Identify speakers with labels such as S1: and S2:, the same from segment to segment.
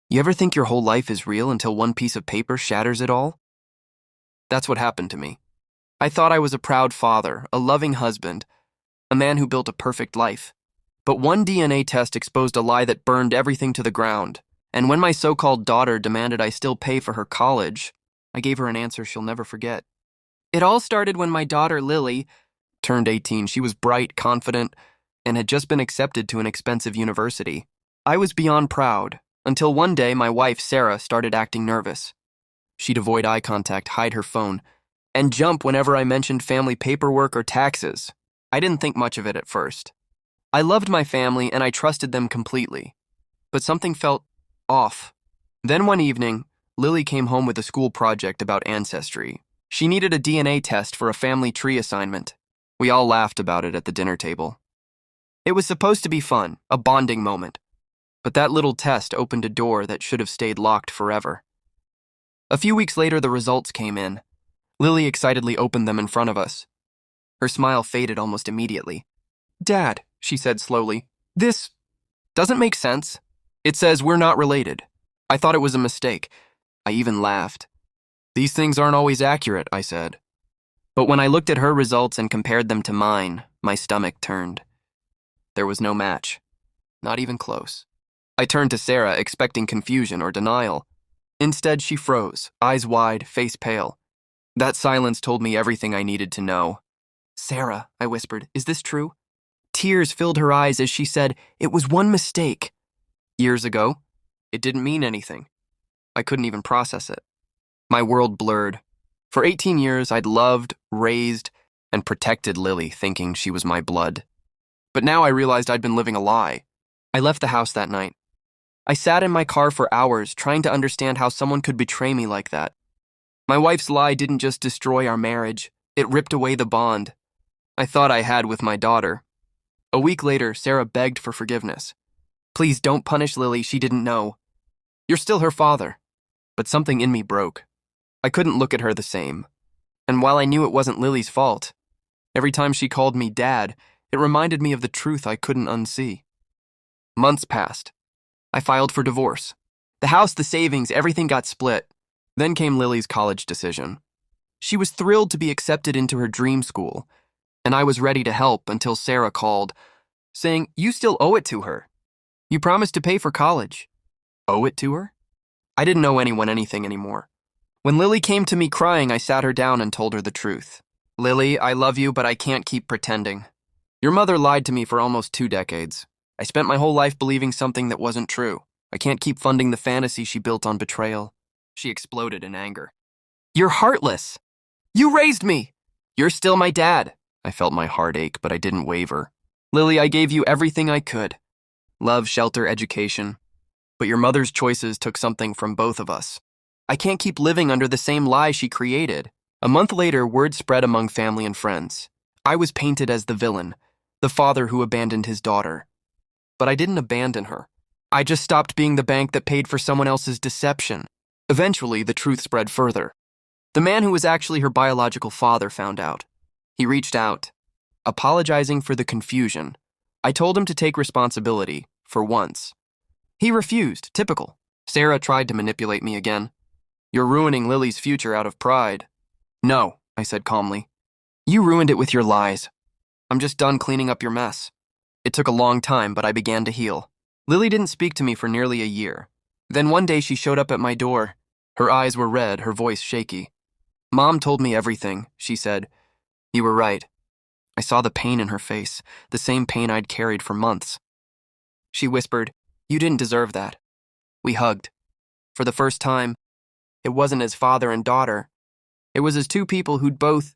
S1: You ever think your whole life is real until one piece of paper shatters it all? That's what happened to me. I thought I was a proud father, a loving husband, a man who built a perfect life. But one DNA test exposed a lie that burned everything to the ground. And when my so-called daughter demanded I still pay for her college, I gave her an answer she'll never forget. It all started when my daughter, Lily, turned 18. She was bright, confident, and had just been accepted to an expensive university. I was beyond proud, until one day my wife, Sarah, started acting nervous. She'd avoid eye contact, hide her phone, and jump whenever I mentioned family paperwork or taxes. I didn't think much of it at first. I loved my family and I trusted them completely. But something felt off. Then one evening, Lily came home with a school project about ancestry. She needed a DNA test for a family tree assignment. We all laughed about it at the dinner table. It was supposed to be fun, a bonding moment. But that little test opened a door that should have stayed locked forever. A few weeks later, the results came in. Lily excitedly opened them in front of us. Her smile faded almost immediately. "Dad," she said slowly, "this doesn't make sense. It says we're not related. I thought it was a mistake." I even laughed. "These things aren't always accurate," I said. But when I looked at her results and compared them to mine, my stomach turned. There was no match. Not even close. I turned to Sarah, expecting confusion or denial. Instead, she froze, eyes wide, face pale. That silence told me everything I needed to know. "Sarah," I whispered, "is this true?" Tears filled her eyes as she said, "It was one mistake. Years ago, it didn't mean anything." I couldn't even process it. My world blurred. For 18 years, I'd loved, raised, and protected Lily, thinking she was my blood. But now I realized I'd been living a lie. I left the house that night. I sat in my car for hours, trying to understand how someone could betray me like that. My wife's lie didn't just destroy our marriage, it ripped away the bond I thought I had with my daughter. A week later, Sarah begged for forgiveness. "Please don't punish Lily, she didn't know. You're still her father." But something in me broke. I couldn't look at her the same. And while I knew it wasn't Lily's fault, every time she called me Dad, it reminded me of the truth I couldn't unsee. Months passed. I filed for divorce. The house, the savings, everything got split. Then came Lily's college decision. She was thrilled to be accepted into her dream school, and I was ready to help until Sarah called, saying, "You still owe it to her. You promised to pay for college." Owe it to her? I didn't owe anyone anything anymore. When Lily came to me crying, I sat her down and told her the truth. "Lily, I love you, but I can't keep pretending. Your mother lied to me for almost 2 decades. I spent my whole life believing something that wasn't true. I can't keep funding the fantasy she built on betrayal." She exploded in anger. "You're heartless. You raised me. You're still my dad." I felt my heart ache, but I didn't waver. "Lily, I gave you everything I could. Love, shelter, education. But your mother's choices took something from both of us. I can't keep living under the same lie she created." A month later, word spread among family and friends. I was painted as the villain, the father who abandoned his daughter. But I didn't abandon her. I just stopped being the bank that paid for someone else's deception. Eventually, the truth spread further. The man who was actually her biological father found out. He reached out, apologizing for the confusion. I told him to take responsibility, for once. He refused, typical. Sarah tried to manipulate me again. "You're ruining Lily's future out of pride." "No," I said calmly. "You ruined it with your lies. I'm just done cleaning up your mess." It took a long time, but I began to heal. Lily didn't speak to me for nearly a year. Then one day she showed up at my door. Her eyes were red, her voice shaky. "Mom told me everything," she said. "You were right." I saw the pain in her face, the same pain I'd carried for months. She whispered, "You didn't deserve that." We hugged. For the first time, it wasn't as father and daughter. It was as two people who'd both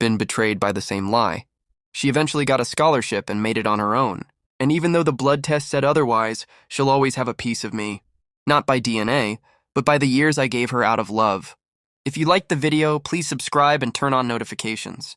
S1: been betrayed by the same lie. She eventually got a scholarship and made it on her own. And even though the blood test said otherwise, she'll always have a piece of me. Not by DNA, but by the years I gave her out of love. If you liked the video, please subscribe and turn on notifications.